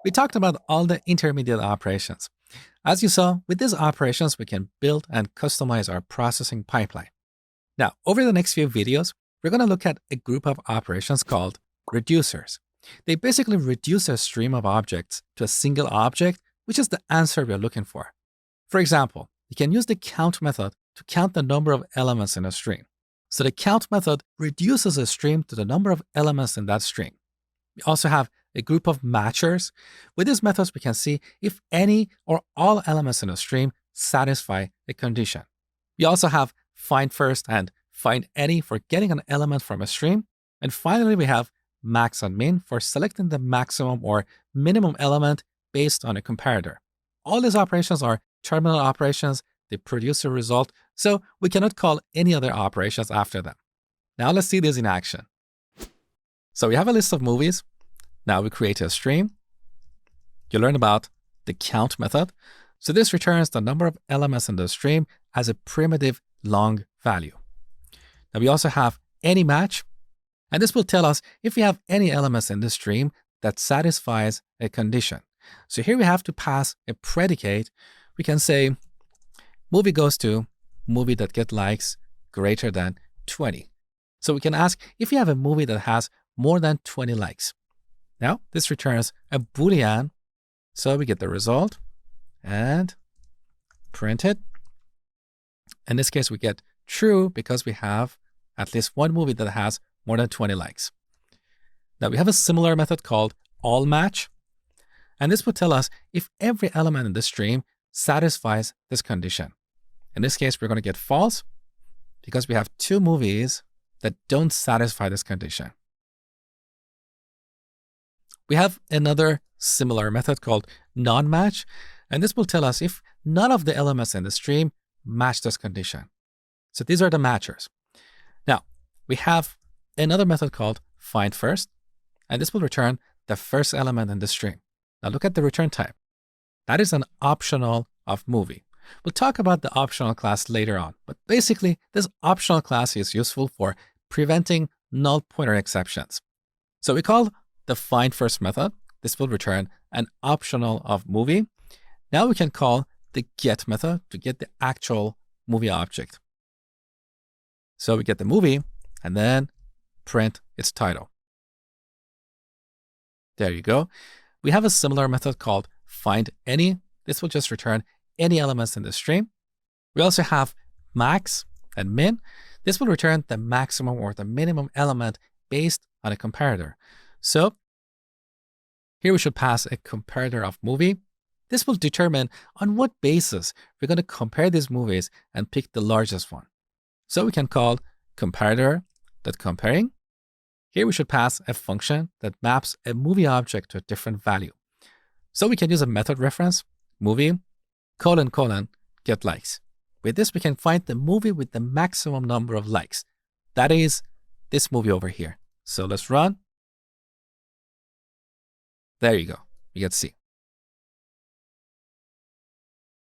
We talked about all the intermediate operations. As you saw, with these operations, we can build and customize our processing pipeline. Now, over the next few videos, we're going to look at a group of operations called reducers. They basically reduce a stream of objects to a single object, which is the answer we're looking for. For example, you can use the count method to count the number of elements in a string. So the count method reduces a stream to the number of elements in that string. We also have a group of matchers. With these methods, we can see if any or all elements in a stream satisfy a condition. We also have find first and find any for getting an element from a stream. And finally, we have max and min for selecting the maximum or minimum element based on a comparator. All these operations are terminal operations. They produce a result, so we cannot call any other operations after them. Now let's see this in action. So we have a list of movies. Now we create a stream. You learn about the count method. So this returns the number of elements in the stream as a primitive long value. Now we also have any match, and this will tell us if we have any elements in the stream that satisfies a condition. So here we have to pass a predicate. We can say movie goes to movie that get likes greater than 20. So we can ask if you have a movie that has more than 20 likes. Now this returns a Boolean. So we get the result and print it. In this case, we get true because we have at least one movie that has more than 20 likes. Now we have a similar method called all match. And this will tell us if every element in the stream satisfies this condition. In this case, we're going to get false because we have two movies that don't satisfy this condition. We have another similar method called non-match, and this will tell us if none of the elements in the stream match this condition. So these are the matchers. Now, we have another method called find first, and this will return the first element in the stream. Now look at the return type. That is an optional of movie. We'll talk about the optional class later on, but basically this optional class is useful for preventing null pointer exceptions. So we call the find first method. This will return an optional of movie. Now we can call the get method to get the actual movie object. So we get the movie and then print its title. There you go. We have a similar method called find any. This will just return any elements in the stream. We also have max and min. This will return the maximum or the minimum element based on a comparator. So here we should pass a comparator of movie. This will determine on what basis we're going to compare these movies and pick the largest one. So we can call comparator.comparing. Here we should pass a function that maps a movie object to a different value. So we can use a method reference, movie, : get likes. With this, we can find the movie with the maximum number of likes. That is this movie over here. So let's run. There you go. You get C.